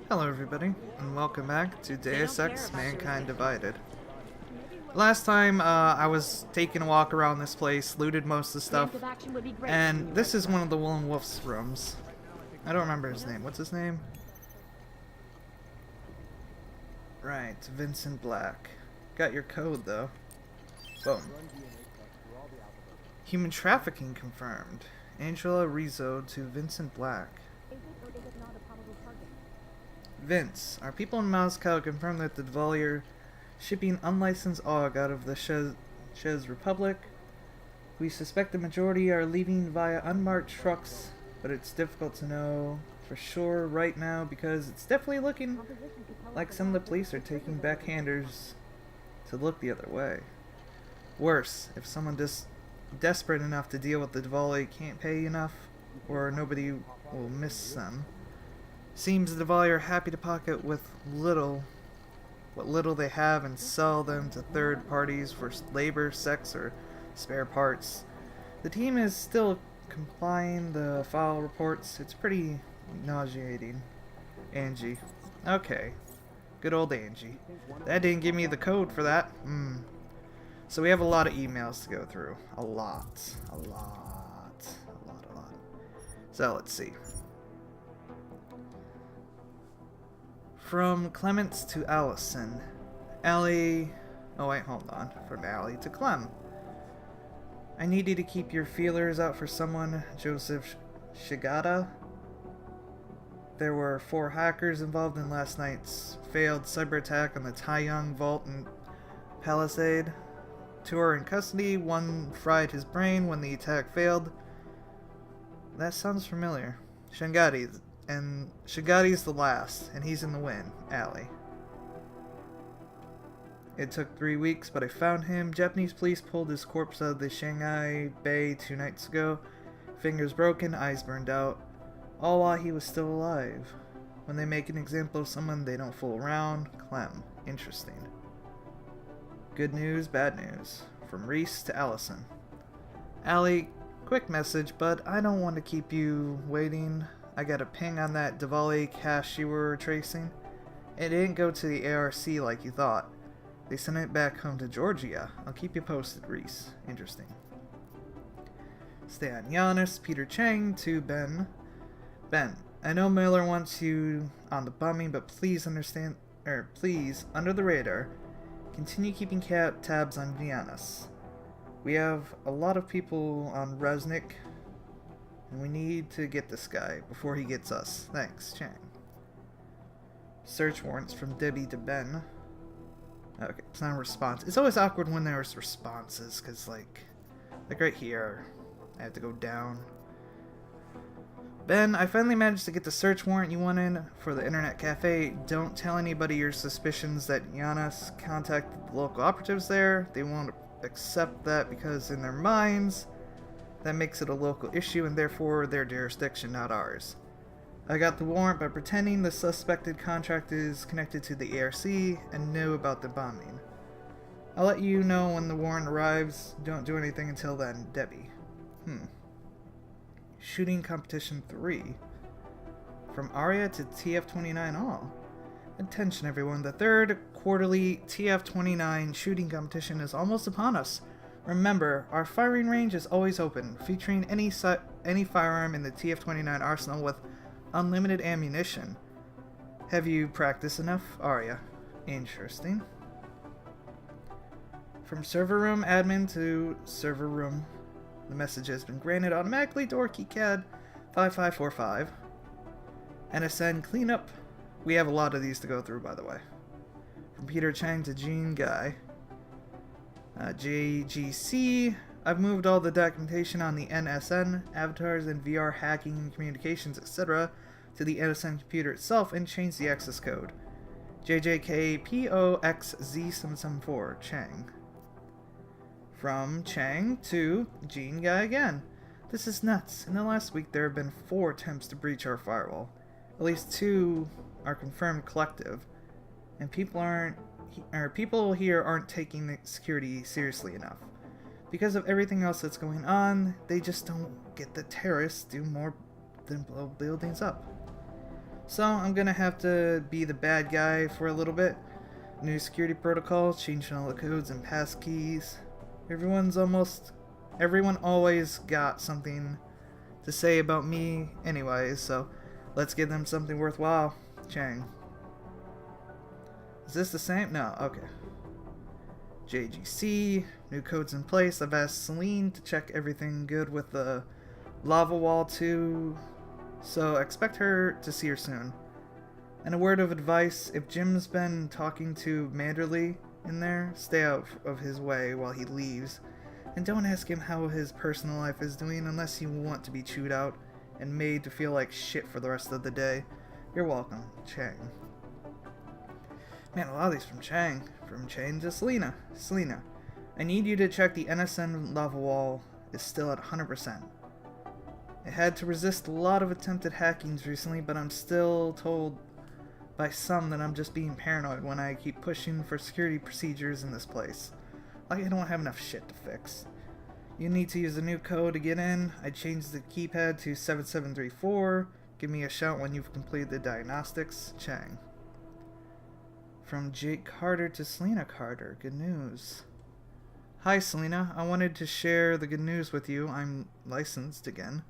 Hello everybody, and welcome back to Deus Ex Mankind Divided. Last time, I was taking a walk around this place, looted most of the stuff, and this is one of the Willem Wolf's rooms. I don't remember his name. What's his name? Right, Vincent Black. Got your code, though. Boom. Human trafficking confirmed. Angela Rizzo to Vincent Black. Vince, our people in Moscow confirmed that the Dvalier shipping unlicensed AUG out of the Czech Republic. We suspect the majority are leaving via unmarked trucks, but it's difficult to know for sure right now because it's definitely looking like some of the police are taking backhanders to look the other way. Worse, if someone desperate enough to deal with the Dvalier can't pay enough, or nobody will miss them. Seems the Dvalier are happy to pocket with what little they have and sell them to third parties for labor, sex, or spare parts. The team is still complying the file reports. It's pretty nauseating. Angie. Okay. Good old Angie. That didn't give me the code for that. So we have a lot of emails to go through. A lot. So let's see. From Clements to Allison. Allie... Oh wait, hold on. From Allie to Clem. I need you to keep your feelers out for someone, Joseph Shigata. There were 4 hackers involved in last night's failed cyber attack on the Taeyong Vault in Palisade. 2 are in custody, 1 fried his brain when the attack failed. That sounds familiar. Shigati's the last, and he's in the win, Allie. It took 3 weeks, but I found him. Japanese police pulled his corpse out of the Shanghai Bay 2 nights ago. Fingers broken, eyes burned out. All while he was still alive. When they make an example of someone, they don't fool around. Clem. Interesting. Good news, bad news. From Reese to Allison. Allie, quick message, but I don't want to keep you waiting. I got a ping on that Dvalier cache you were tracing. It didn't go to the ARC like you thought. They sent it back home to Georgia. I'll keep you posted, Reese. Interesting. Stay on Giannis, Peter Chang to Ben. Ben, I know Miller wants you on the bombing, but please please, under the radar, continue keeping tabs on Giannis. We have a lot of people on Resnick, and we need to get this guy before he gets us. Thanks, Chang. Search warrants from Debbie to Ben. Okay, it's not a response. It's always awkward when there's responses, because, like right here, I have to go down. Ben, I finally managed to get the search warrant you wanted for the internet cafe. Don't tell anybody your suspicions that Giannis contacted the local operatives there. They won't accept that because in their minds, that makes it a local issue and therefore their jurisdiction, not ours. I got the warrant by pretending the suspected contract is connected to the ARC and knew about the bombing. I'll let you know when the warrant arrives. Don't do anything until then, Debbie. Shooting Competition 3. From Aria to TF29 all. Attention everyone, the 3rd quarterly TF29 shooting competition is almost upon us. Remember, our firing range is always open, featuring any firearm in the TF29 arsenal with unlimited ammunition. Have you practiced enough, Aria? Interesting. From server room admin to server room. The message has been granted automatically to OrCAD 5545. NSN cleanup. We have a lot of these to go through, by the way. From Peter Chang to Gene Guy. JGC. I've moved all the documentation on the NSN, avatars, and VR hacking, communications, etc. to the NSN computer itself and changed the access code. JJKPOXZ774. Chang. From Chang to Gene Guy again. This is nuts. In the last week there have been 4 attempts to breach our firewall. At least 2 are confirmed collective. And people here aren't taking the security seriously enough. Because of everything else that's going on, they just don't get the terrorists do more than blow buildings up. So I'm gonna have to be the bad guy for a little bit. New security protocol, changing all the codes and passkeys. Everyone always got something to say about me anyways, so let's give them something worthwhile. Chang. Is this the same? No, okay. JGC, new codes in place. I've asked Celine to check everything good with the lava wall too, so expect her to see her soon. And a word of advice, if Jim's been talking to Manderley in there, stay out of his way while he leaves. And don't ask him how his personal life is doing unless you want to be chewed out and made to feel like shit for the rest of the day. You're welcome, Chang. Man, a lot of these from Chang. From Chang to Selena. Selena, I need you to check the NSN lava wall is still at 100%. It had to resist a lot of attempted hackings recently, but I'm still told by some that I'm just being paranoid when I keep pushing for security procedures in this place. Like I don't have enough shit to fix. You need to use a new code to get in. I changed the keypad to 7734. Give me a shout when you've completed the diagnostics. Chang. From Jake Carter to Selena Carter. Good news. Hi Selena, I wanted to share the good news with you. I'm licensed again.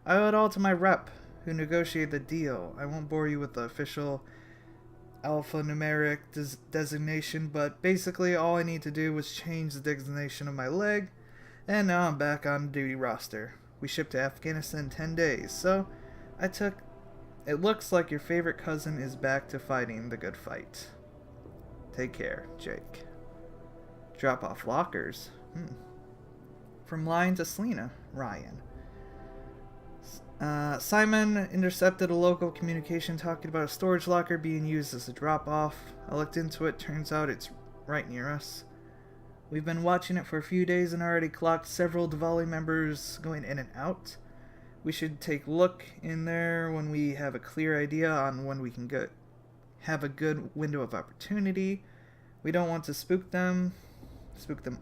I owe it all to my rep, who negotiated the deal. I won't bore you with the official alphanumeric designation, but basically all I need to do was change the designation of my leg, and now I'm back on duty roster. We shipped to Afghanistan in 10 days, so it looks like your favorite cousin is back to fighting the good fight. Take care, Jake. Drop off lockers. From Lion to Selena, Ryan. Simon intercepted a local communication talking about a storage locker being used as a drop-off. I looked into it, turns out it's right near us. We've been watching it for a few days and already clocked several Diwali members going in and out. We should take a look in there when we have a clear idea on when we can have a good window of opportunity. We don't want to spook them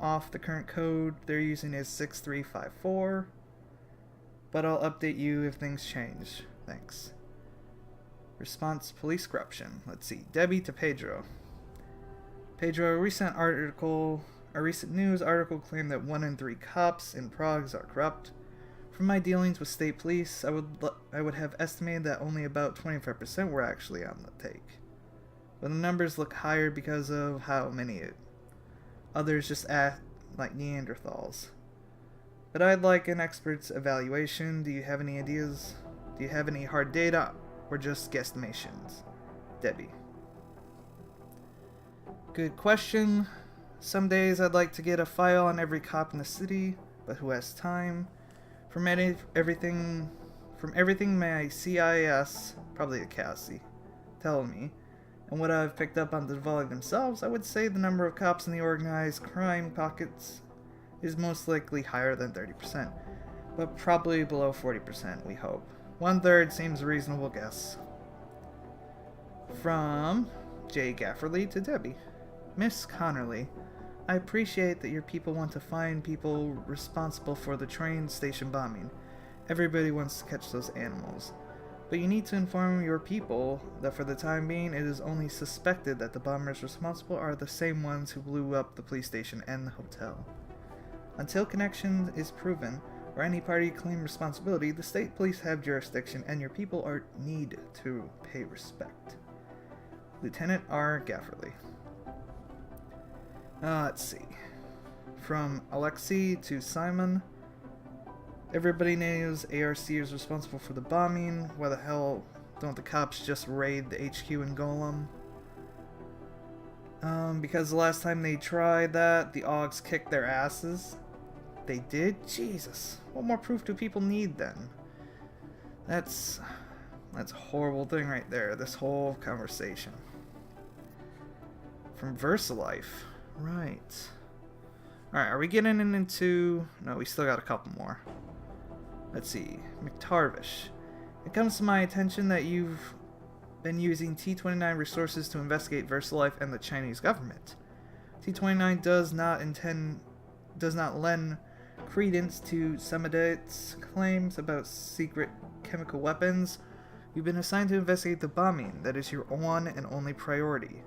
off. The current code they're using is 6354. But I'll update you if things change. Thanks. Response police corruption. Let's see. Debbie to Pedro. Pedro, a recent news article claimed that 1 in 3 cops in Prague are corrupt. From my dealings with state police, I would have estimated that only about 25% were actually on the take. But the numbers look higher because of how many others just act like Neanderthals. But I'd like an expert's evaluation. Do you have any ideas? Do you have any hard data or just guesstimations? Debbie. Good question. Some days I'd like to get a file on every cop in the city, but who has time? From everything my CIS, probably a Cassie, tell me, and what I've picked up on the Diwali themselves, I would say the number of cops in the organized crime pockets is most likely higher than 30%, but probably below 40%, we hope. 1/3 seems a reasonable guess. From Jay Gafferly to Debbie. Miss Connerly, I appreciate that your people want to find people responsible for the train station bombing. Everybody wants to catch those animals. But you need to inform your people that for the time being, it is only suspected that the bombers responsible are the same ones who blew up the police station and the hotel. Until connection is proven, or any party claim responsibility, the state police have jurisdiction and your people need to pay respect. Lieutenant R. Gafferly. Let's see. From Alexei to Simon. Everybody knows ARC is responsible for the bombing. Why the hell don't the cops just raid the HQ in Golem? Because the last time they tried that, the Augs kicked their asses. They did? Jesus. What more proof do people need then? That's a horrible thing right there, this whole conversation. From VersaLife. Right. Alright, are we getting into... No, we still got a couple more. Let's see. McTarvish. It comes to my attention that you've been using T-29 resources to investigate VersaLife and the Chinese government. T-29 does not lend credence to some of its claims about secret chemical weapons You've been assigned to investigate the bombing. That is your one and only priority.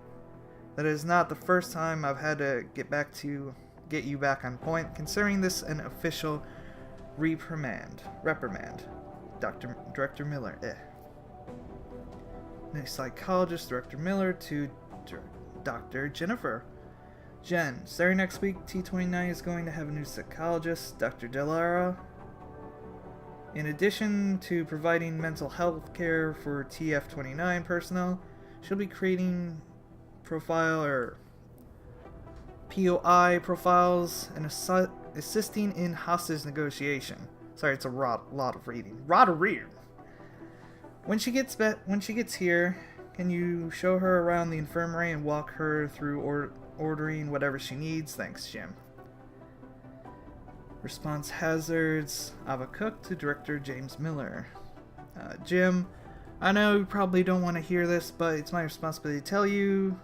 That is not the first time I've had to get you back on point, considering this an official reprimand. Director Miller. New psychologist, Director Miller, to Dr. Jennifer. Jen, starting next week, T29 is going to have a new psychologist, Dr. Delara. In addition to providing mental health care for TF29 personnel, she'll be creating POI profiles and assisting in hostage negotiation. Sorry, it's a lot of reading. When she gets here, can you show her around the infirmary and walk her through ordering whatever she needs? Thanks, Jim. Response hazards. Ava Cook to Director James Miller. Jim, I know you probably don't want to hear this, but it's my responsibility to tell you.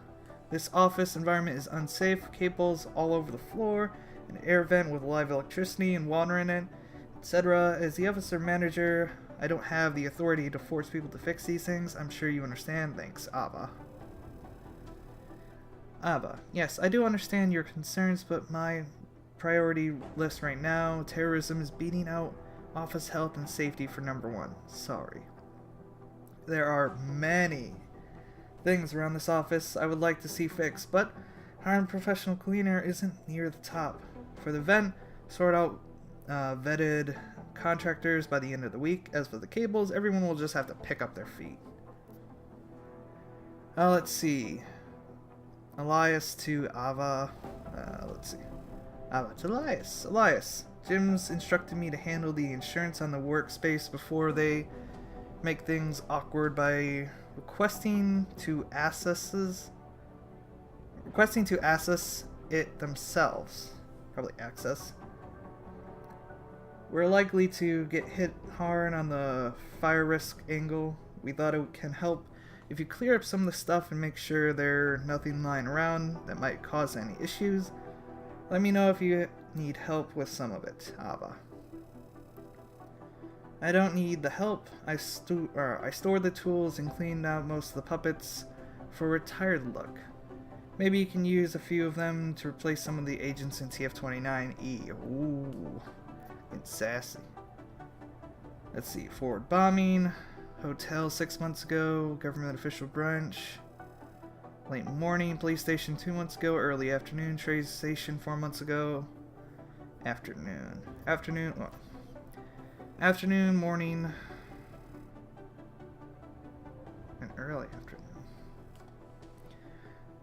This office environment is unsafe. Cables all over the floor, an air vent with live electricity and water in it, etc. As the officer manager, I don't have the authority to force people to fix these things. I'm sure you understand. Thanks, Ava. Ava, yes, I do understand your concerns, but my priority list right now, terrorism is beating out office health and safety for number one. Sorry. There are many things around this office I would like to see fixed, but hiring a professional cleaner isn't near the top. For the vent, sort out vetted contractors by the end of the week. As for the cables, everyone will just have to pick up their feet. Let's see. Elias to Ava. Let's see. Ava to Elias. Elias. Jim's instructed me to handle the insurance on the workspace before they make things awkward by requesting to access it themselves. Probably access. We're likely to get hit hard on the fire risk angle. We thought it can help if you clear up some of the stuff and make sure there's nothing lying around that might cause any issues. Let me know if you need help with some of it, Ava. I don't need the help. I stored the tools and cleaned out most of the puppets for a retired look. Maybe you can use a few of them to replace some of the agents in TF29E. Ooh, it's sassy. Let's see. Forward bombing. Hotel 6 months ago. Government official brunch. Late morning. Police station 2 months ago. Early afternoon. Train station 4 months ago. Afternoon. Afternoon, morning, and early afternoon.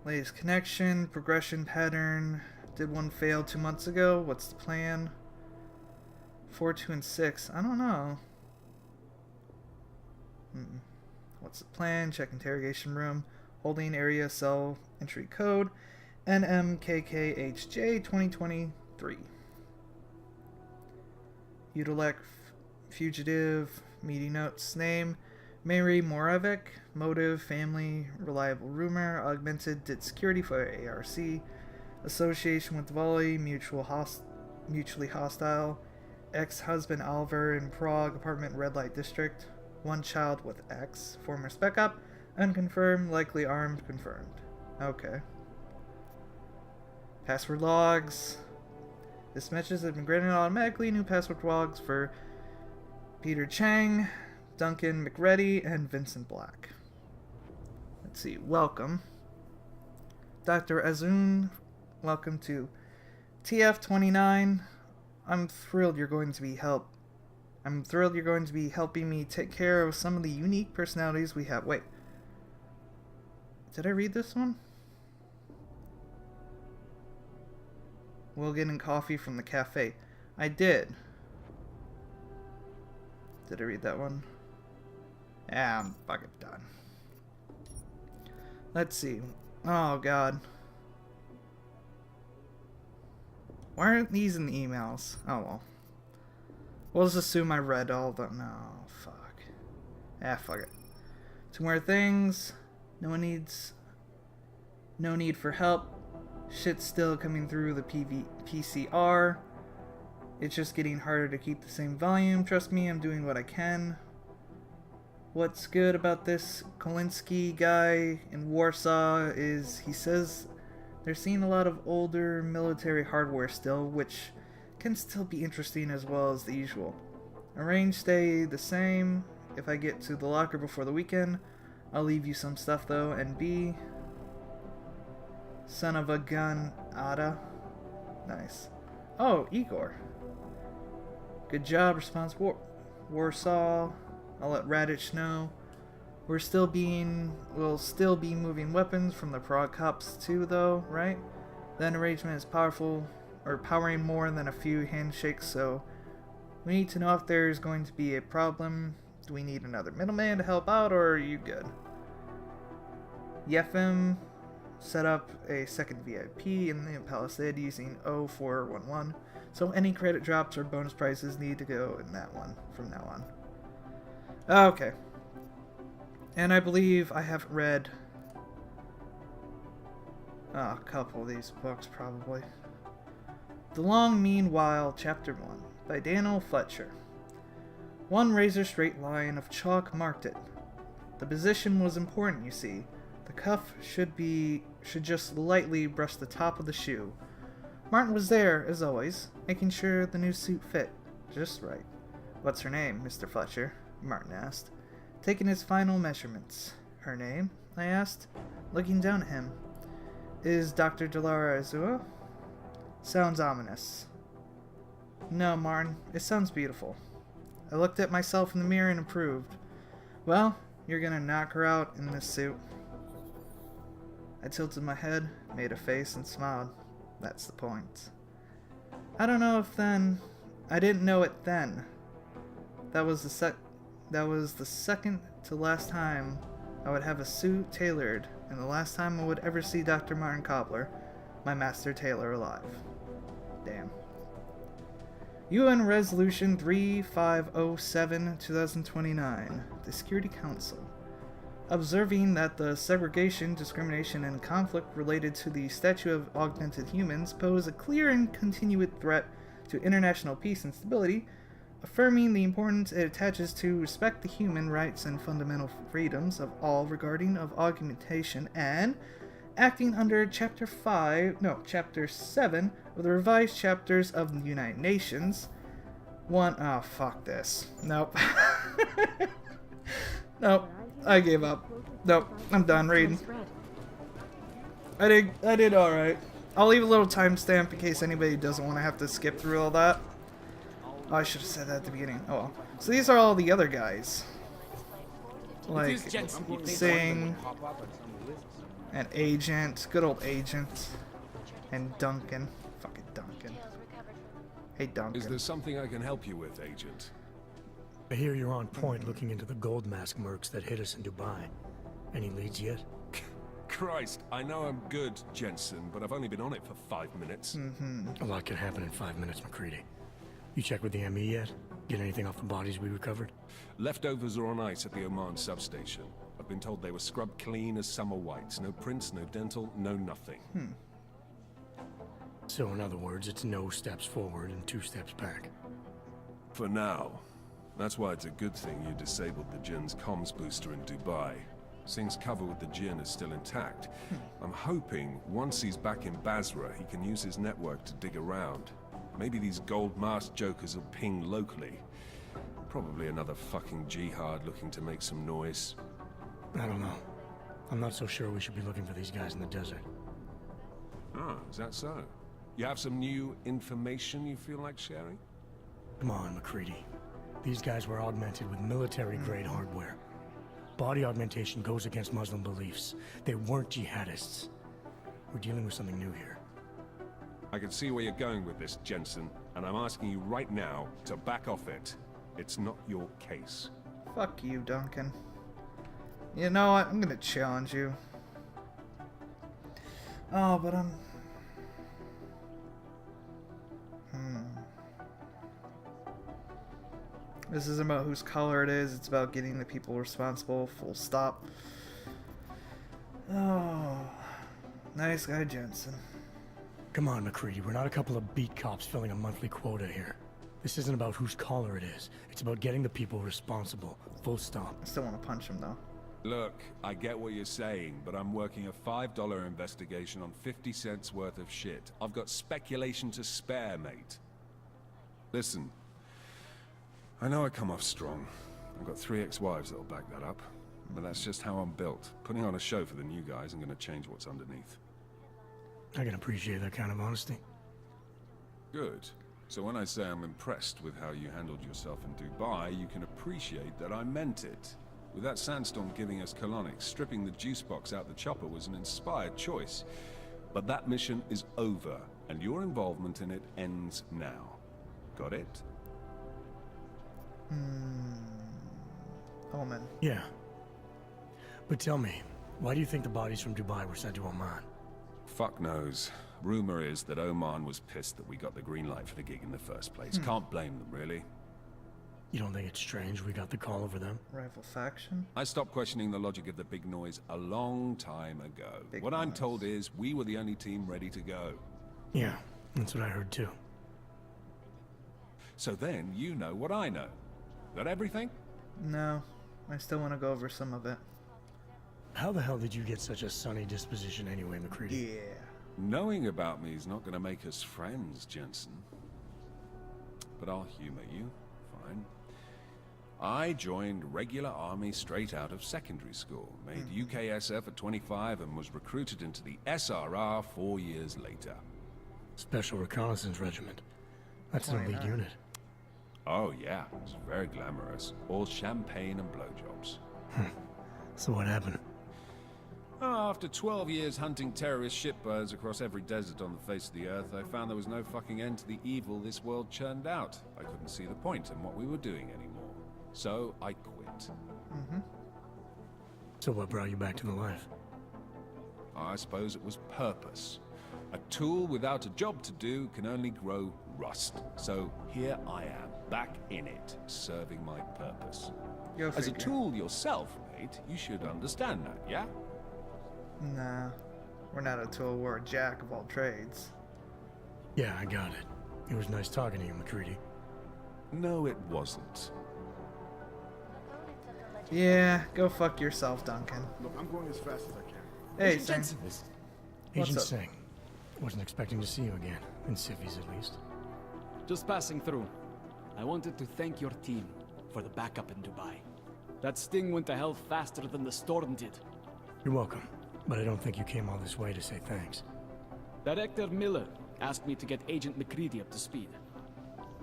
Latest connection, progression pattern. Did one fail 2 months ago? What's the plan? 4, 2, and 6. I don't know. What's the plan? Check interrogation room. Holding area cell entry code. NMKKHJ 2023. Utilec fugitive. Meeting notes. Name. Mary Moravec. Motive. Family. Reliable rumor. Augmented. Did security for ARC. Association with Volley. Mutually hostile. Ex-husband Oliver in Prague. Apartment red light district. One child with X. Former spec op. Unconfirmed. Likely armed. Confirmed. Okay. Password logs. This message has been granted automatically. New password logs for Peter Chang, Duncan McReady, and Vincent Black. Let's see. Welcome. Dr. Azun, welcome to TF29. I'm thrilled you're going to be helping me take care of some of the unique personalities we have. Wait. Did I read this one? We'll get in coffee from the cafe. I did. Did I read that one? Yeah, I'm fucking done. Let's see. Oh, God. Why aren't these in the emails? Oh, well. We'll just assume I read all of them. No, fuck. Fuck it. To wear things. No need for help. Shit's still coming through the PCR. It's just getting harder to keep the same volume. Trust me, I'm doing what I can. what's good about this Kolinsky guy in Warsaw is he says they're seeing a lot of older military hardware still, which can still be interesting as well as the usual. Arrange stay the same. If I get to the locker before the weekend, I'll leave you some stuff though. And B, son of a gun, Ada. Nice. Oh, Igor. Good job, response Warsaw. I'll let Radich know. We'll still be moving weapons from the Prague cops too, though, right? That arrangement is powering more than a few handshakes, so we need to know if there's going to be a problem. Do we need another middleman to help out, or are you good? Yefim set up a second VIP in the Palisade using 0411, so any credit drops or bonus prices need to go in that one from now on. Okay. And I believe I haven't read a couple of these books, probably. The Long Meanwhile, Chapter 1, by Daniel Fletcher. One razor-straight line of chalk marked it. The position was important, you see. The cuff should just lightly brush the top of the shoe. Martin was there, as always, making sure the new suit fit just right. What's her name, Mr. Fletcher? Martin asked, taking his final measurements. Her name? I asked, looking down at him. Is Dr. Delara Azua? Sounds ominous. No, Martin, it sounds beautiful. I looked at myself in the mirror and approved. Well, you're gonna knock her out in this suit. I tilted my head, made a face, and smiled. That's the point. I don't know if then... I didn't know it then. That was the second to last time I would have a suit tailored, and the last time I would ever see Dr. Martin Cobbler, my master tailor, alive. Damn. UN Resolution 3507-2029, the Security Council. Observing that the segregation, discrimination, and conflict related to the statue of augmented humans pose a clear and continued threat to international peace and stability, affirming the importance it attaches to respect the human rights and fundamental freedoms of all regarding of augmentation, and acting under Chapter 7 of the revised chapters of the United Nations. Oh, fuck this. Nope. Nope. I gave up. Nope. I'm done reading. I did alright. I'll leave a little timestamp in case anybody doesn't want to have to skip through all that. Oh, I should have said that at the beginning. Oh well. So these are all the other guys. Like Singh and Agent, good old Agent, and Duncan. Fucking Duncan. Hey Duncan. Is there something I can help you with, Agent? I hear you're on point looking into the gold mask mercs that hit us in Dubai. Any leads yet? Christ, I know I'm good, Jensen, but I've only been on it for 5 minutes. A lot can happen in 5 minutes, McCready. You check with the ME yet? Get anything off the bodies we recovered? Leftovers are on ice at the Oman substation. I've been told they were scrubbed clean as summer whites. No prints, no dental, no nothing. So in other words, it's no steps forward and 2 steps back. For now. That's why it's a good thing you disabled the Jinn's comms booster in Dubai. Singh's cover with the Jinn is still intact. I'm hoping once he's back in Basra, he can use his network to dig around. Maybe these gold mask jokers will ping locally. Probably another fucking jihad looking to make some noise. I don't know. I'm not so sure we should be looking for these guys in the desert. Ah, is that so? You have some new information you feel like sharing? Come on, McCready. These guys were augmented with military-grade hardware. Body augmentation goes against Muslim beliefs. They weren't jihadists. We're dealing with something new here. I can see where you're going with this, Jensen, and I'm asking you right now to back off it. It's not your case. Fuck you, Duncan. You know what? I'm gonna challenge you. Oh, but This isn't about whose color it is, it's about getting the people responsible, full stop. Oh, nice guy, Jensen. Come on, McCready, we're not a couple of beat cops filling a monthly quota here. This isn't about whose collar it is. It's about getting the people responsible. Full stop. I still want to punch him though. Look, I get what you're saying, but I'm working a $5 investigation on 50 cents worth of shit. I've got speculation to spare, mate. Listen, I know I come off strong. I've got 3 ex-wives that'll back that up. But that's just how I'm built. Putting on a show for the new guys isn't gonna change what's underneath. I can appreciate that kind of honesty. Good. So when I say I'm impressed with how you handled yourself in Dubai, you can appreciate that I meant it. With that sandstorm giving us colonics, stripping the juice box out the chopper was an inspired choice. But that mission is over, and your involvement in it ends now. Got it? Omen. Yeah. But tell me, why do you think the bodies from Dubai were sent to Oman? Fuck knows. Rumor is that Oman was pissed that we got the green light for the gig in the first place. Can't blame them, really. You don't think it's strange we got the call over them? Rival faction? I stopped questioning the logic of the big noise a long time ago. Big What I'm noise. told is we were the only team ready to go. Yeah, that's what I heard too. So then you know what I know. That everything? No. I still want to go over some of it. How the hell did you get such a sunny disposition anyway, McCready? Yeah. Knowing about me is not going to make us friends, Jensen. But I'll humor you. Fine. I joined regular army straight out of secondary school, made UKSF at 25 and was recruited into the SRR 4 years later. Special Reconnaissance Regiment. That's an elite 29. unit. Oh yeah, it's very glamorous. All champagne and blowjobs. So what happened? After 12 years hunting terrorist shitbirds across every desert on the face of the earth, I found there was no fucking end to the evil this world churned out. I couldn't see the point in what we were doing anymore. So I quit. So what brought you back to the life? I suppose it was purpose. A tool without a job to do can only grow rust. So here I am, back in it, serving my purpose. Go As a figure. tool yourself, mate, you should understand that, yeah? Nah. We're not a tool, we're a jack of all trades. Yeah, I got it. It was nice talking to you, McCready. No, it wasn't. Yeah, go fuck yourself, Duncan. Look, I'm going as fast as I can. Hey, Agent Singh. Jensen. Agent up? Singh. Wasn't expecting to see you again. In civvies, at least. Just passing through. I wanted to thank your team for the backup in Dubai. That sting went to hell faster than the storm did. You're welcome. But I don't think you came all this way to say thanks. Director Miller asked me to get Agent McCready up to speed.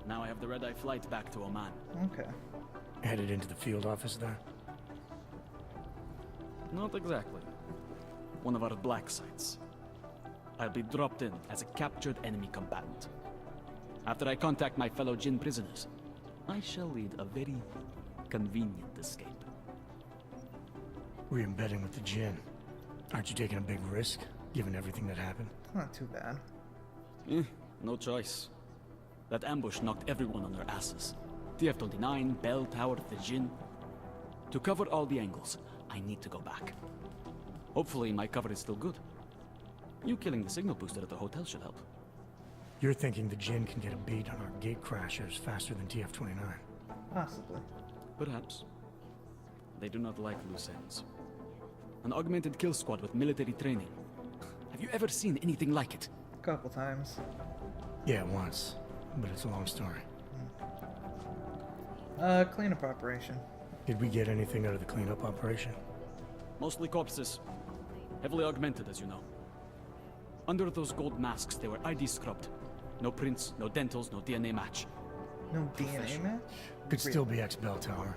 Now I have the red-eye flight back to Oman. Okay. Headed into the field office there? Not exactly. One of our black sites. I'll be dropped in as a captured enemy combatant. After I contact my fellow Jinn prisoners, I shall lead a very convenient escape. Re-embedding with the Jinn. Aren't you taking a big risk, given everything that happened? Not too bad. No choice. That ambush knocked everyone on their asses. TF-29, Bell Tower, the Jinn. To cover all the angles, I need to go back. Hopefully my cover is still good. You killing the signal booster at the hotel should help. You're thinking the Jinn can get a beat on our gate crashers faster than TF-29. Possibly. Perhaps. They do not like loose ends. An augmented kill squad with military training. Have you ever seen anything like it? A couple times. Yeah, once. But it's a long story. Cleanup operation. Did we get anything out of the cleanup operation? Mostly corpses. Heavily augmented, as you know. Under those gold masks, they were ID scrubbed. No prints, no dentals, no DNA match. No DNA match? Could still be ex-Bell Tower.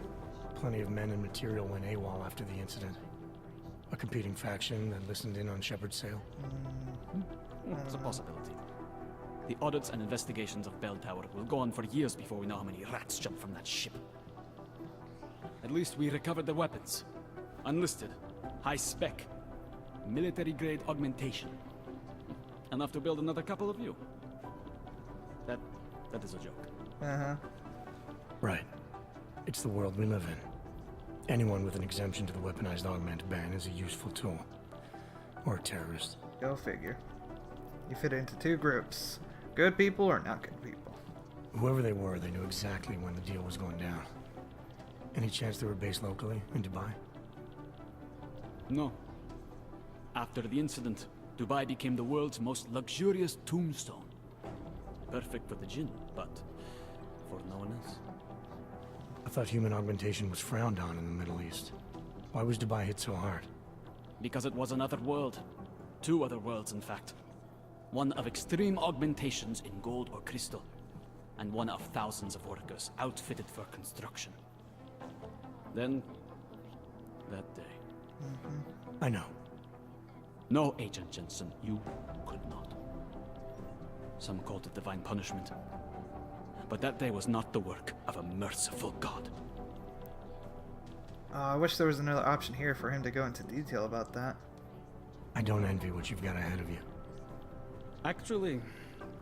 Plenty of men and material went AWOL after the incident. A competing faction that listened in on Shepard's sale. It's a possibility. The audits and investigations of Bell Tower will go on for years before we know how many rats jumped from that ship. At least we recovered their weapons. Unlisted, high spec, military-grade augmentation. Enough to build another couple of you. That is a joke. Uh-huh. Right. It's the world we live in. Anyone with an exemption to the weaponized augment ban is a useful tool. Or a terrorist. Go figure. You fit into two groups. Good people or not good people. Whoever they were, they knew exactly when the deal was going down. Any chance they were based locally, in Dubai? No. After the incident, Dubai became the world's most luxurious tombstone. Perfect for the jinn, but for no one else. I thought human augmentation was frowned on in the Middle East. Why was Dubai hit so hard? Because it was another world. Two other worlds, in fact. One of extreme augmentations in gold or crystal, and one of thousands of workers outfitted for construction. Then, that day. I know. No, Agent Jensen, you could not. Some called it divine punishment. But that day was not the work of a merciful God. I wish there was another option here for him to go into detail about that. I don't envy what you've got ahead of you. Actually,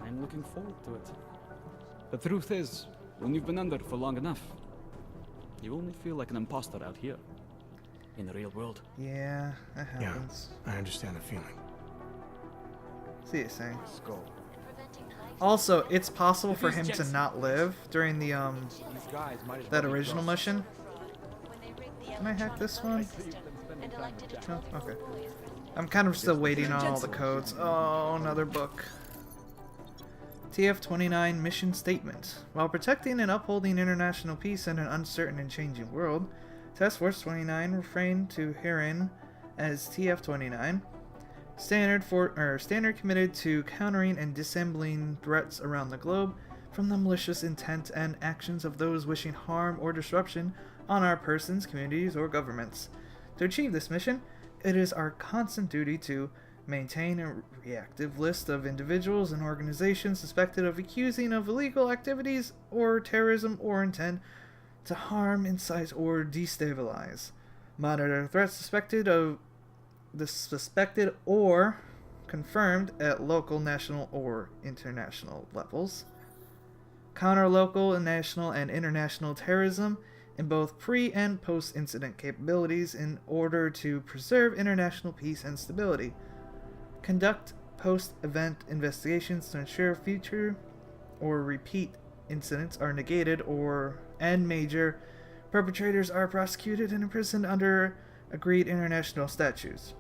I'm looking forward to it. The truth is, when you've been under for long enough, you only feel like an imposter out here. In the real world. Yeah, that happens. Yeah, I understand the feeling. See you saying. Skull. Also, it's possible for him to not live during the These guys might as that well be original drunk. mission. Can I hack this one? No? Okay. I'm kind of still waiting on all the codes. Oh, another book. TF-29 Mission Statement. While protecting and upholding international peace in an uncertain and changing world, Task Force 29 refrained to herein as TF-29. Standard committed to countering and disabling threats around the globe from the malicious intent and actions of those wishing harm or disruption on our persons, communities, or governments. To achieve this mission, it is our constant duty to maintain a reactive list of individuals and organizations suspected of accusing of illegal activities or terrorism or intent to harm, incite, or destabilize. Monitor threats suspected or confirmed at local, national, or international levels. Counter local, national, and international terrorism in both pre- and post-incident capabilities in order to preserve international peace and stability. Conduct post-event investigations to ensure future or repeat incidents are negated and major perpetrators are prosecuted and imprisoned under agreed international statutes.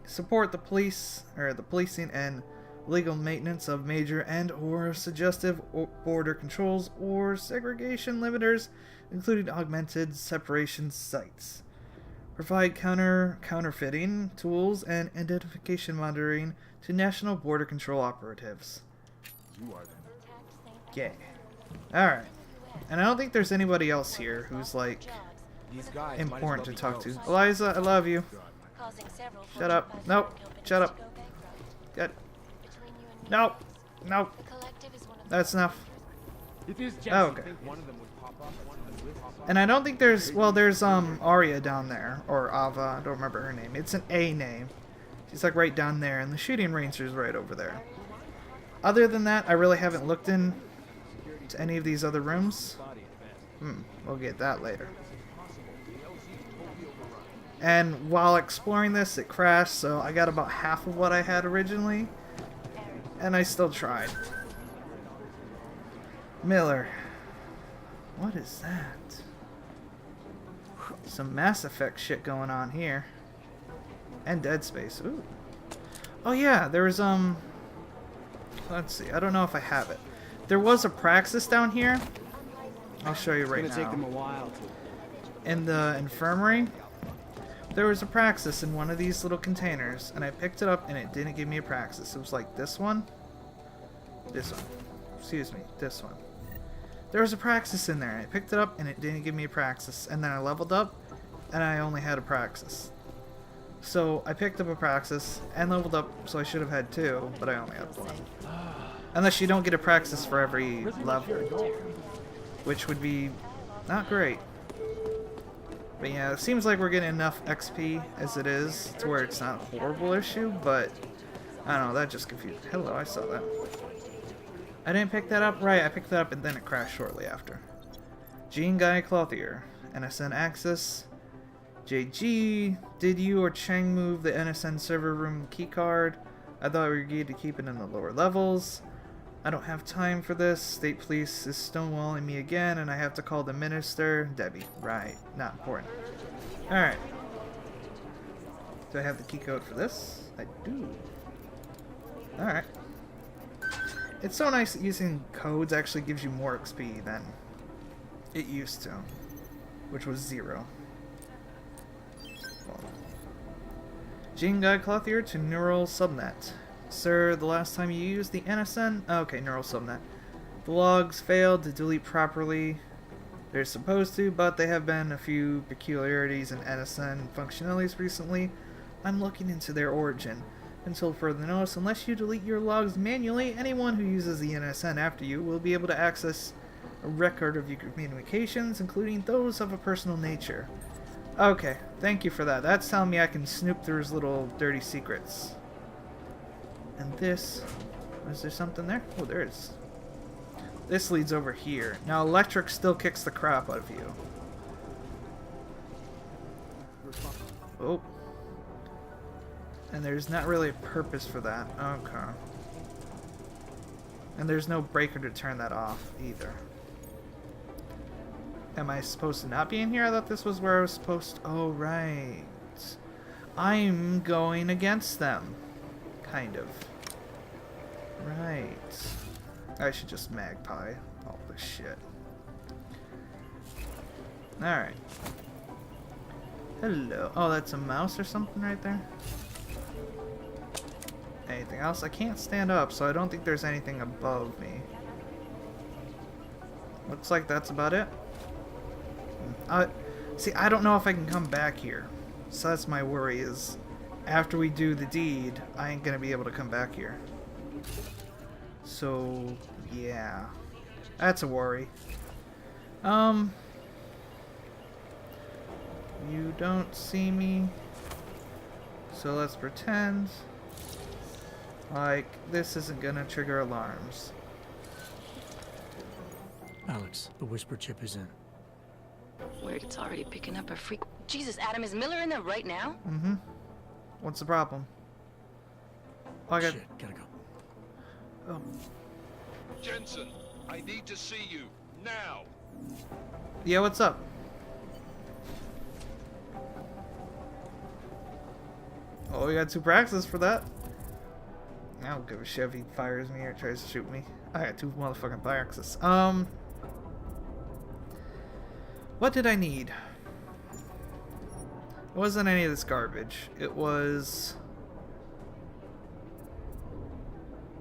Support the policing and legal maintenance of major and or suggestive border controls or segregation limiters, including augmented separation sites. Provide counterfeiting tools and identification monitoring to national border control operatives. You are them. Yeah. Alright. And I don't think there's anybody else here who's, like, These guys might as important to well talk be to. ghosts. Eliza, I love you. Shut up. Nope. Shut up. Good. Nope. Nope. That's enough. If it's Jesse, Oh, okay. think one of them would pop up, one of them would pop up. And I don't think there's, well, there's, Arya down there. Or Ava. I don't remember her name. It's an A name. She's, like, right down there. And the shooting range is right over there. Other than that, I really haven't looked in to any of these other rooms. We'll get that later. And while exploring this, it crashed, so I got about half of what I had originally. And I still tried. Miller. What is that? Some Mass Effect shit going on here. And Dead Space. Ooh. Oh yeah, there was, let's see, I don't know if I have it. There was a Praxis down here. I'll show you right It's gonna now. take them a while to. In the infirmary, there was a Praxis in one of these little containers, and I picked it up and it didn't give me a Praxis. It was like this one. This one. Excuse me, this one. There was a Praxis in there, and I picked it up and it didn't give me a Praxis. And then I leveled up, and I only had a Praxis. So I picked up a Praxis and leveled up, so I should have had two, but I only had one. Unless you don't get a Praxis for every level, which would be not great. But yeah, it seems like we're getting enough XP as it is to where it's not a horrible issue, but I don't know, that just confused. Hello, I saw that. I didn't pick that up? Right, I picked that up and then it crashed shortly after. Jean Guy Clothier, NSN Access. JG, did you or Chang move the NSN server room keycard? I thought we agreed to keep it in the lower levels. I don't have time for this. State police is stonewalling me again, and I have to call the minister. Debbie. Right. Not important. Alright. Do I have the key code for this? I do. Alright. It's so nice that using codes actually gives you more XP than it used to, which was 0. Gene Guide Clothier to Neural Subnet. Sir, the last time you used the NSN... Okay, Neural Subnet. The logs failed to delete properly. They're supposed to, but there have been a few peculiarities in NSN functionalities recently. I'm looking into their origin. Until further notice, unless you delete your logs manually, anyone who uses the NSN after you will be able to access a record of your communications, including those of a personal nature. Okay, thank you for that. That's telling me I can snoop through his little dirty secrets. And this... is there something there? Oh, there is. This leads over here. Now, electric still kicks the crap out of you. Oh. And there's not really a purpose for that. Okay. And there's no breaker to turn that off, either. Am I supposed to not be in here? I thought this was where I was supposed to... Oh, right. I'm going against them. Kind of. Right. I should just magpie all this shit. Alright. Hello. Oh, that's a mouse or something right there? Anything else? I can't stand up, so I don't think there's anything above me. Looks like that's about it. See, I don't know if I can come back here. So that's my worry, is after we do the deed, I ain't gonna be able to come back here. So, yeah. That's a worry. You don't see me. So let's pretend like this isn't gonna trigger alarms. Alex, the whisper chip is in. Weird, it's already picking up a freak. Jesus, Adam, is Miller in there right now? Mm-hmm. What's the problem? Oh, I got... Shit, gotta go. Oh. Jensen, I need to see you now. Yeah, what's up? Oh, we got 2 praxis for that. I don't give a shit if he fires me or tries to shoot me. I got 2 motherfucking praxis. What did I need? It wasn't any of this garbage. It was...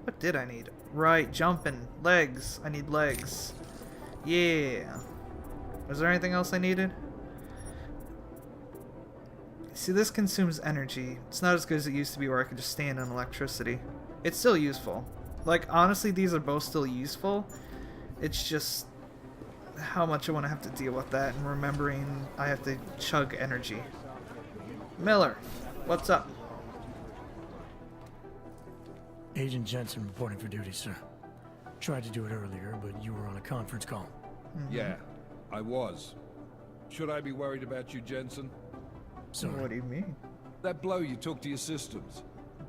What did I need? Right, jumping. Legs. I need legs. Yeah. Was there anything else I needed? See, this consumes energy. It's not as good as it used to be where I could just stand on electricity. It's still useful. Like, honestly, these are both still useful. It's just how much I want to have to deal with that and remembering I have to chug energy. Miller, what's up? Agent Jensen reporting for duty, sir. Tried to do it earlier, but you were on a conference call. Mm-hmm. Yeah, I was. Should I be worried about you, Jensen? Sorry. What do you mean? That blow you took to your systems.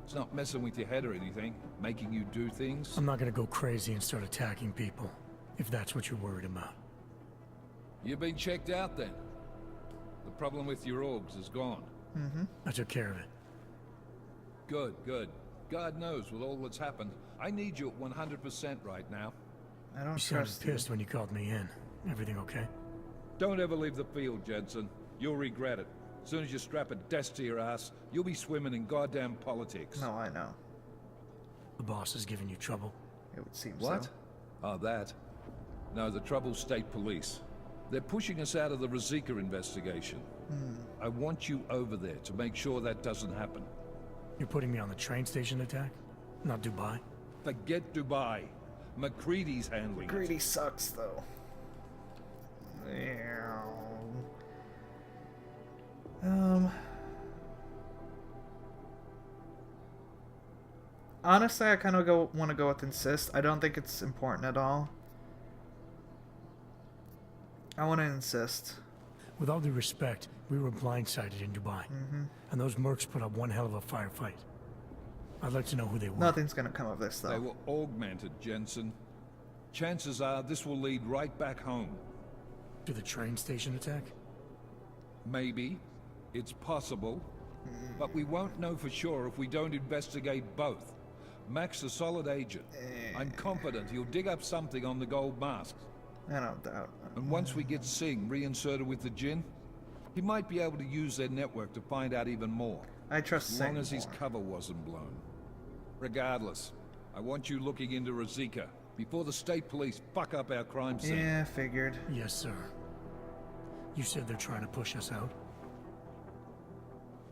It's not messing with your head or anything, making you do things. I'm not gonna go crazy and start attacking people, if that's what you're worried about. You've been checked out then. The problem with your orgs is gone. Mm-hmm. I took care of it. Good, good. God knows with all that's happened, I need you at 100% right now. I don't You sounded trust you. pissed when you called me in. Everything okay? Don't ever leave the field, Jensen. You'll regret it. As soon as you strap a desk to your ass, you'll be swimming in goddamn politics. No, I know. The boss is giving you trouble. It would seem What? so. Oh, that? No, the trouble's state police. They're pushing us out of the Rosika investigation. I want you over there to make sure that doesn't happen. You're putting me on the train station attack? Not Dubai? Forget Dubai. McCready's handling it. Greedy sucks, though. Yeah. Honestly, I kind of want to go with insist. I don't think it's important at all. I want to insist. With all due respect, we were blindsided in Dubai. And those mercs put up one hell of a firefight. I'd like to know who they were. Nothing's gonna come of this, They though. were augmented, Jensen. Chances are this will lead right back home. To the train station attack? Maybe. It's possible. But we won't know for sure if we don't investigate both. Mac's a solid agent. I'm confident he'll dig up something on the gold masks. I don't doubt. And once we get Singh reinserted with the Jinn, he might be able to use their network to find out even more. I trust As long Singh as his more. cover wasn't blown. Regardless, I want you looking into Rosika before the state police fuck up our crime scene. Yeah, figured. Yes, sir. You said they're trying to push us out?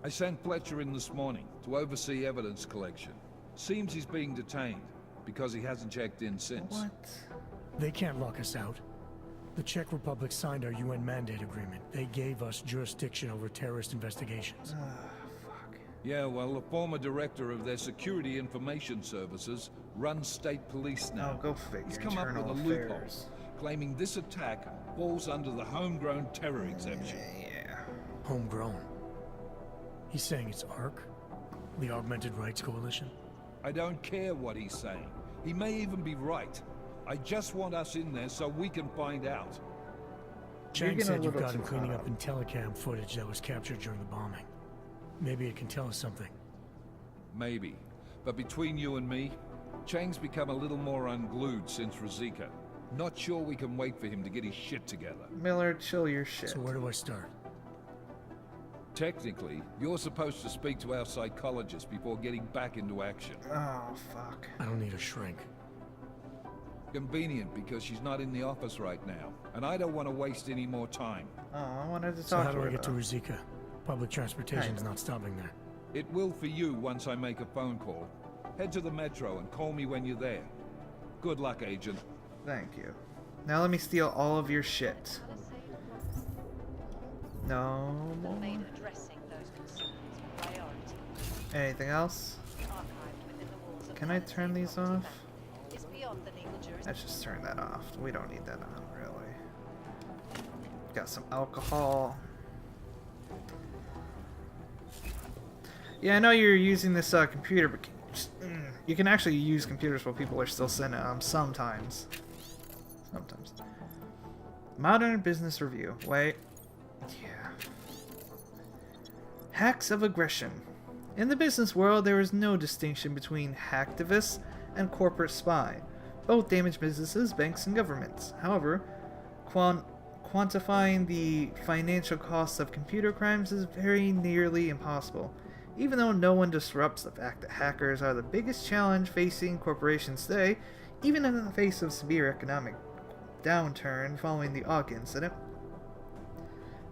I sent Fletcher in this morning to oversee evidence collection. Seems he's being detained because he hasn't checked in since. What? They can't lock us out. The Czech Republic signed our UN mandate agreement. They gave us jurisdiction over terrorist investigations. Fuck. Yeah, well, the former director of their security information services runs state police now. Oh, go figure. He's come up with Internal a loophole, affairs. claiming this attack falls under the homegrown terror exemption. Yeah. Homegrown. He's saying it's ARC? The Augmented Rights Coalition? I don't care what he's saying. He may even be right. I just want us in there so we can find out. Chang getting a said you've little got him too cleaning hot up in telecam footage that was captured during the bombing. Maybe it can tell us something. Maybe. But between you and me, Chang's become a little more unglued since Rosika. Not sure we can wait for him to get his shit together. Miller, chill your shit. So where do I start? Technically, you're supposed to speak to our psychologist before getting back into action. Oh, fuck. I don't need a shrink. Convenient because she's not in the office right now, and I don't want to waste any more time. Oh, I wanted to So talk how to do her, I get to though. Ruzika? Public transportation's Kinda. not stopping there. It will for you once I make a phone call. Head to the metro and call me when you're there. Good luck, Agent. Thank you. Now let me steal all of your shit. No more. Made addressing those concerns a priority. Anything else? Archived within the walls of Can I Manatee turn these Property off? Management is beyond the legal jurisdiction. Let's just turn that off. We don't need that on, really. Got some alcohol. Yeah, I know you're using this computer, but can you, just, you can actually use computers while people are still sitting at them sometimes. Sometimes. Modern Business Review. Wait. Yeah. Hacks of aggression. In the business world, there is no distinction between hacktivists and corporate spy. Both damage businesses, banks, and governments. However, quantifying the financial costs of computer crimes is very nearly impossible. Even though no one disrupts the fact that hackers are the biggest challenge facing corporations today, even in the face of severe economic downturn following the Aug incident.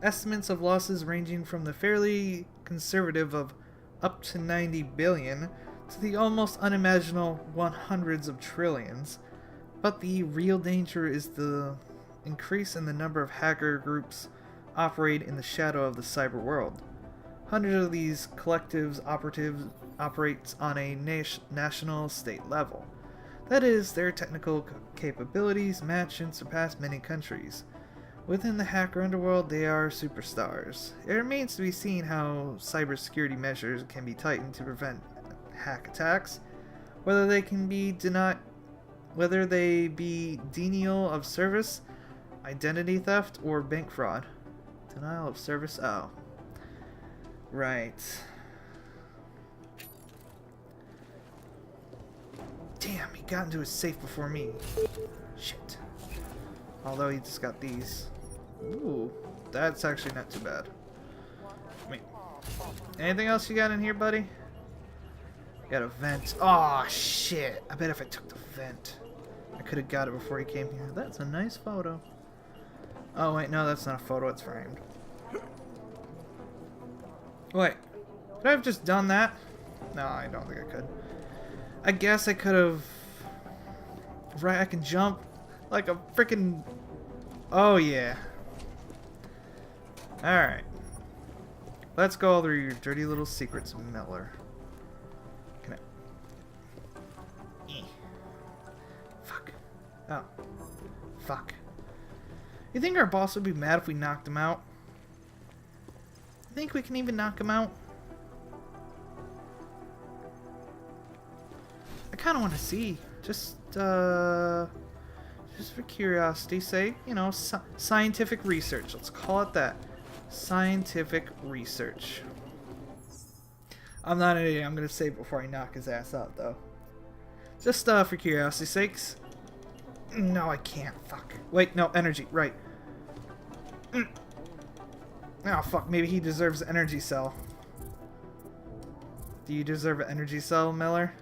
Estimates of losses ranging from the fairly conservative of up to 90 billion to the almost unimaginable 100s of trillions. But the real danger is the increase in the number of hacker groups operate in the shadow of the cyber world. Hundreds of these collectives operates on a national state level. That is, their technical capabilities match and surpass many countries. Within the hacker underworld, they are superstars. It remains to be seen how cybersecurity measures can be tightened to prevent hack attacks, whether they be denial of service, identity theft, or bank fraud. Denial of service. Oh. Right. Damn, he got into his safe before me. Shit. Although he just got these. Ooh, that's actually not too bad. I mean, anything else you got in here, buddy? Got a vent. Oh shit! I bet if I took the vent, I could have got it before he came here. That's a nice photo. Oh wait, no, that's not a photo. It's framed. Wait, could I have just done that? No, I don't think I could. I guess I could have. Right, I can jump like a freaking. Oh yeah. Alright. Let's go through your dirty little secrets, Miller. Can I... Fuck. Oh. Fuck. You think our boss would be mad if we knocked him out? Think we can even knock him out? kind of want to see. Just for curiosity's sake, you know, scientific research. Let's call it that. Scientific research. I'm not an idiot. I'm gonna say it before I knock his ass out, though. Just for curiosity's sakes. No, I can't. Fuck. Wait, no, energy. Right. Oh, fuck. Maybe he deserves an energy cell. Do you deserve an energy cell, Miller?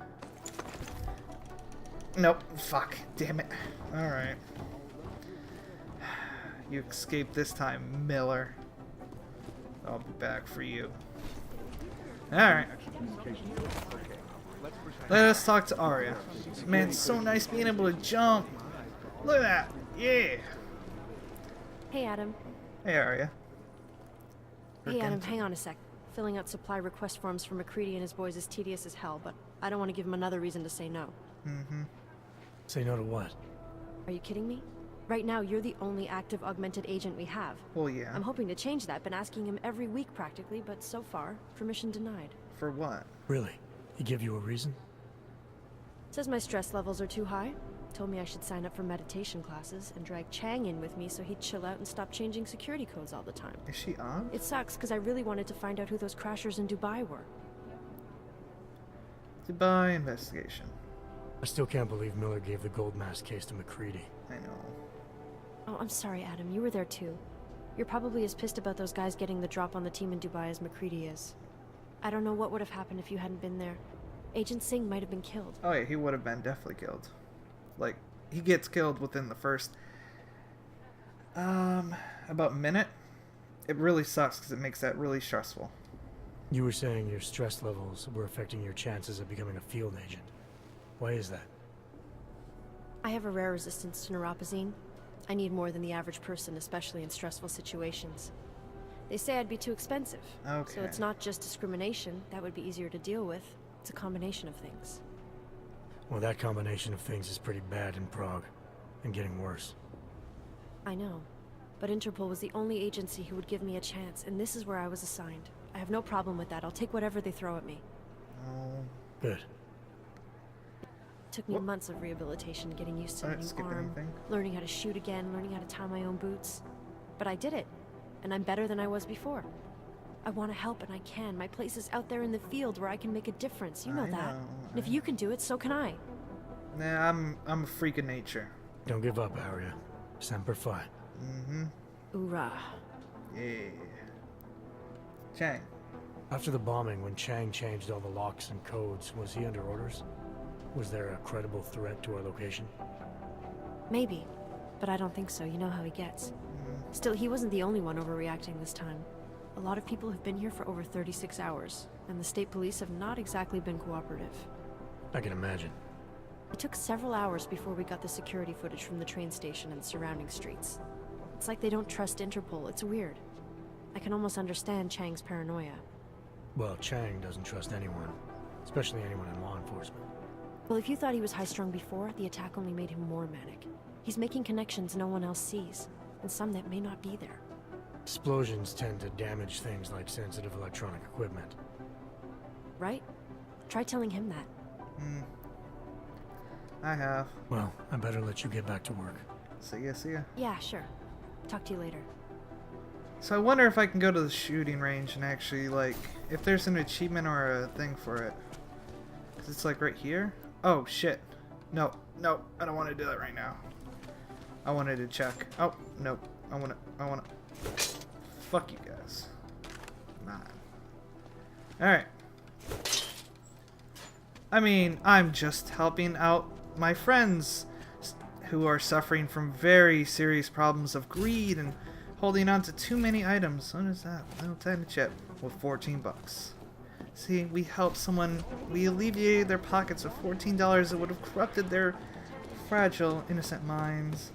Nope. Fuck. Damn it. Alright. You escaped this time, Miller. I'll be back for you. Alright. Let us talk to Arya. Man, it's so nice being able to jump. Look at that. Yeah. Hey, Adam. Hey, Arya. Hey, Adam, hang on a sec. Filling out supply request forms for McCready and his boys is tedious as hell, but I don't want to give him another reason to say no. Mm-hmm. Say no to what? Are you kidding me? Right now, you're the only active augmented agent we have. Well, yeah. I'm hoping to change that. Been asking him every week practically, but so far, permission denied. For what? Really? He give you a reason? Says my stress levels are too high. Told me I should sign up for meditation classes and drag Chang in with me so he'd chill out and stop changing security codes all the time. Is she on? It sucks because I really wanted to find out who those crashers in Dubai were. Dubai investigation. I still can't believe Miller gave the gold mask case to McCready. I know. Oh, I'm sorry, Adam. You were there too. You're probably as pissed about those guys getting the drop on the team in Dubai as McCready is. I don't know what would have happened if you hadn't been there. Agent Singh might have been killed. Oh yeah, he would have been definitely killed. Like, he gets killed within the first about minute. It really sucks because it makes that really stressful. You were saying your stress levels were affecting your chances of becoming a field agent. Why is that? I have a rare resistance to neuropazine. I need more than the average person, especially in stressful situations. They say I'd be too expensive. Okay. So it's not just discrimination. That would be easier to deal with. It's a combination of things. Well, that combination of things is pretty bad in Prague, and getting worse. I know. But Interpol was the only agency who would give me a chance, and this is where I was assigned. I have no problem with that. I'll take whatever they throw at me. Oh. Good. It took me months of rehabilitation, getting used to I a didn't new skip arm, anything. learning how to shoot again, learning how to tie my own boots. But I did it, and I'm better than I was before. I want to help, and I can. My place is out there in the field where I can make a difference. You know that. And if you can do it, so can I. Nah, I'm a freak of nature. Don't give up, Arya. Semper Fi. Mm-hmm. Hoorah. Yeah. Chang. After the bombing, when Chang changed all the locks and codes, was he under orders? Was there a credible threat to our location? Maybe, but I don't think so. You know how he gets. Still, he wasn't the only one overreacting this time. A lot of people have been here for over 36 hours, and the state police have not exactly been cooperative. I can imagine. It took several hours before we got the security footage from the train station and surrounding streets. It's like they don't trust Interpol. It's weird. I can almost understand Chang's paranoia. Well, Chang doesn't trust anyone, especially anyone in law enforcement. Well, if you thought he was high-strung before, the attack only made him more manic. He's making connections no one else sees, and some that may not be there. Explosions tend to damage things like sensitive electronic equipment. Right? Try telling him that. I have. Well, I better let you get back to work. See ya. Yeah, sure. Talk to you later. So I wonder if I can go to the shooting range and actually, like, if there's an achievement or a thing for it. Because it's, like, right here. Oh, shit. No, I don't want to do that right now. I wanted to check. Oh, no. I want to... Fuck you guys. Come on. Alright. I mean, I'm just helping out my friends who are suffering from very serious problems of greed and holding on to too many items. What is that? Little tiny chip with 14 bucks. See, we helped someone, we alleviated their pockets with $14 that would have corrupted their fragile, innocent minds.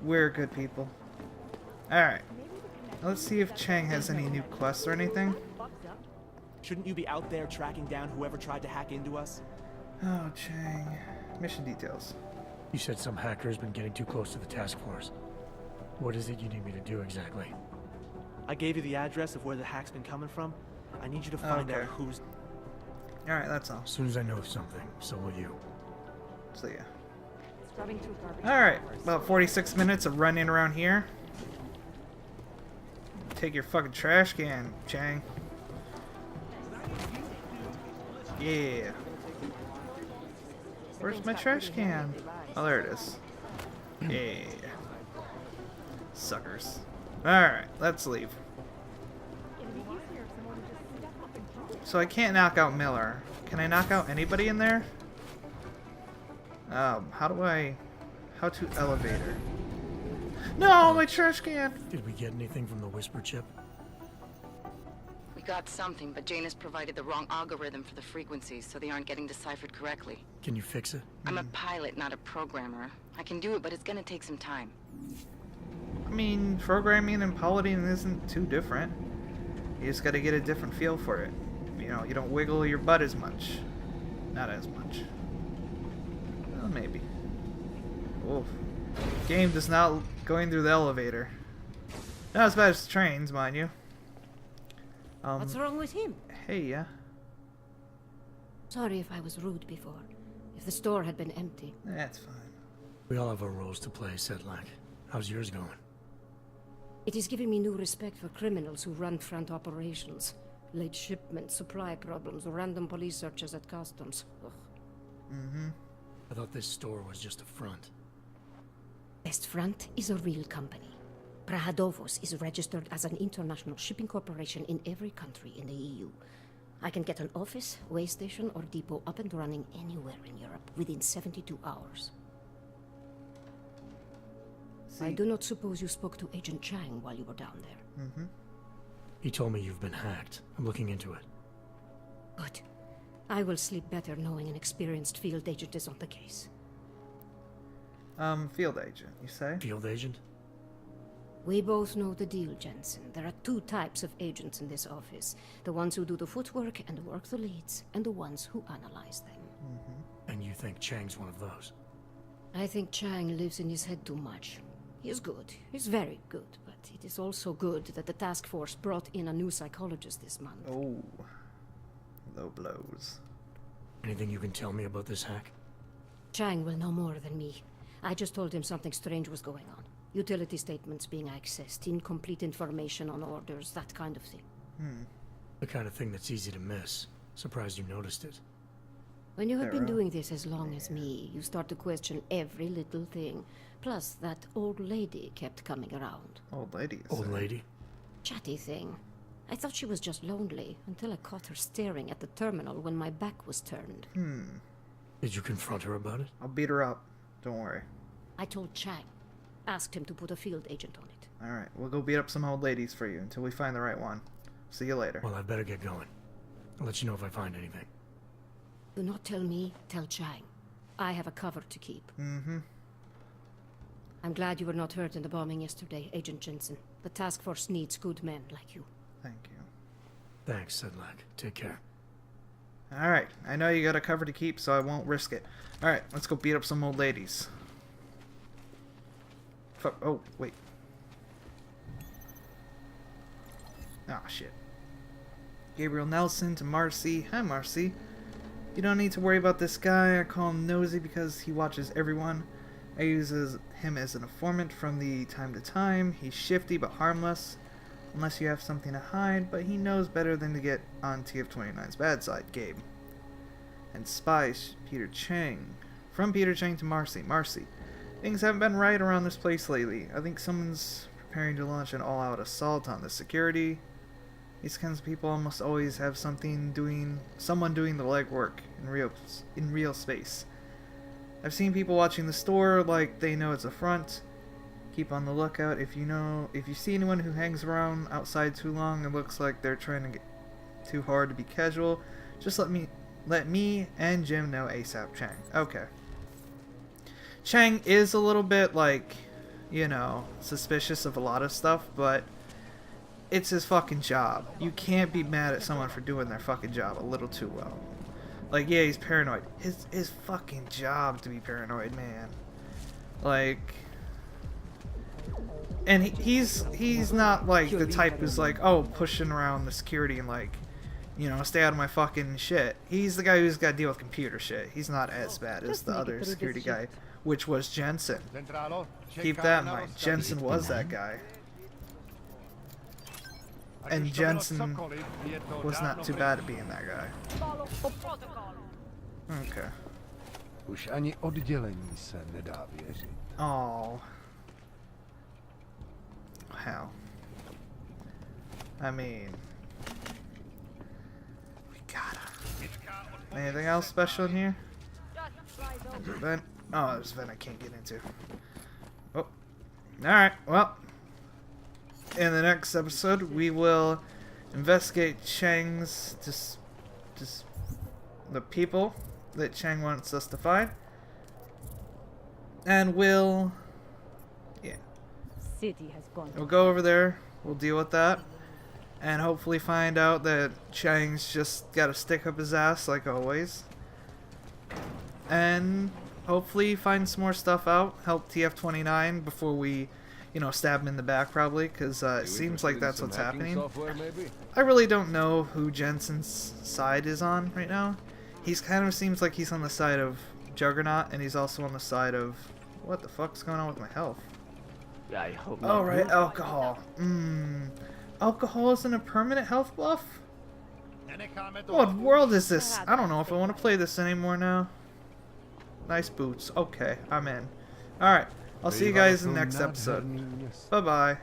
We're good people. Alright. Let's see if Chang has any new quests or anything. Shouldn't you be out there tracking down whoever tried to hack into us? Oh, Chang. Mission details. You said some hacker's been getting too close to the task force. What is it you need me to do exactly? I gave you the address of where the hack's been coming from. I need you to find out who's... Alright, that's all. As soon as I know something, so will you. So yeah. Scrubbing through garbage. Alright, about 46 minutes of running around here. Take your fucking trash can, Chang. Yeah. Where's my trash can? Oh, there it is. Yeah. Suckers. Alright, let's leave. So I can't knock out Miller. Can I knock out anybody in there? How to elevator? No, my trash can! Did we get anything from the whisper chip? We got something, but Janus provided the wrong algorithm for the frequencies, so they aren't getting deciphered correctly. Can you fix it? I'm a pilot, not a programmer. I can do it, but it's gonna take some time. I mean, programming and piloting isn't too different. You just gotta get a different feel for it. You know, you don't wiggle your butt as much. Not as much. Well, maybe. Oof. Game does not going through the elevator. Not as bad as trains, mind you. What's wrong with him? Hey, yeah. Sorry if I was rude before. If the store had been empty. That's fine. We all have our roles to play, Sedlak. How's yours going? It is giving me new respect for criminals who run front operations. Late shipments, supply problems, random police searches at customs. Ugh. Mm-hmm. I thought this store was just a front. Best Front is a real company. Prahadovos is registered as an international shipping corporation in every country in the EU. I can get an office, way station, or depot up and running anywhere in Europe within 72 hours. I do not suppose you spoke to Agent Chang while you were down there. Mm-hmm. He told me you've been hacked. I'm looking into it. Good. I will sleep better knowing an experienced field agent is on the case. Field agent, you say? Field agent? We both know the deal, Jensen. There are two types of agents in this office. The ones who do the footwork and work the leads, and the ones who analyze them. Mm-hmm. And you think Chang's one of those? I think Chang lives in his head too much. He is good. He's very good. But it is also good that the task force brought in a new psychologist this month. Oh. Low blows. Anything you can tell me about this hack? Chang will know more than me. I just told him something strange was going on. Utility statements being accessed, incomplete information on orders, that kind of thing. The kind of thing that's easy to miss. Surprised you noticed it. When you have been doing this as long as me, you start to question every little thing. Plus, that old lady kept coming around. Old lady? Old lady? Chatty thing. I thought she was just lonely, until I caught her staring at the terminal when my back was turned. Did you confront her about it? I'll beat her up. Don't worry. I told Chang. Asked him to put a field agent on it. Alright, we'll go beat up some old ladies for you until we find the right one. See you later. Well, I better get going. I'll let you know if I find anything. Do not tell me, tell Chang. I have a cover to keep. Mm-hmm. I'm glad you were not hurt in the bombing yesterday, Agent Jensen. The task force needs good men like you. Thank you. Thanks, Sedlak. Take care. Alright, I know you got a cover to keep, so I won't risk it. Alright, let's go beat up some old ladies. Fuck, oh, wait. Ah, shit. Gabriel Nelson to Marcy. Hi, Marcy. You don't need to worry about this guy. I call him Nosy because he watches everyone. I use him as an informant from the time to time. He's shifty but harmless. Unless you have something to hide, but he knows better than to get on TF-29's bad side, Gabe. And spies, Peter Chang. From Peter Chang to Marcy. Marcy. Things haven't been right around this place lately. I think someone's preparing to launch an all-out assault on the security. These kinds of people almost always have someone doing the legwork in real space. I've seen people watching the store like they know it's a front. Keep on the lookout. If you see anyone who hangs around outside too long and looks like they're trying to get too hard to be casual, just let me and Jim know ASAP. Chang. Okay. Chang is a little bit like, you know, suspicious of a lot of stuff, but it's his fucking job. You can't be mad at someone for doing their fucking job a little too well. Like, yeah, he's paranoid. His fucking job to be paranoid, man. Like, and he's not like the type who's like, oh, pushing around the security and like you know, stay out of my fucking shit. He's the guy who's got to deal with computer shit. He's not as bad as the other security guy, which was Jensen. Keep that in mind. Jensen was that guy. And Jensen was not too bad at being that guy. Okay. Už ani oddělení se nedá věřit. Oh. How? I mean, we gotta. Anything else special in here? Vent. Oh, there's a vent I can't get into. Oh. Alright, well. In the next episode, we will investigate Chang's the people that Chang wants us to find. And we'll we'll go over there, we'll deal with that, and hopefully find out that Chang's just got to stick up his ass like always. And hopefully find some more stuff out, help TF-29 before we, you know, stab him in the back probably, because it seems like that's what's happening. I really don't know who Jensen's side is on right now. He's kind of seems like he's on the side of Juggernaut, and he's also on the side of... What the fuck's going on with my health? I hope not. Oh, right, alcohol. Alcohol isn't a permanent health buff? What world is this? I don't know if I want to play this anymore now. Nice boots. Okay, I'm in. Alright, I'll see you guys in the next episode. Bye-bye.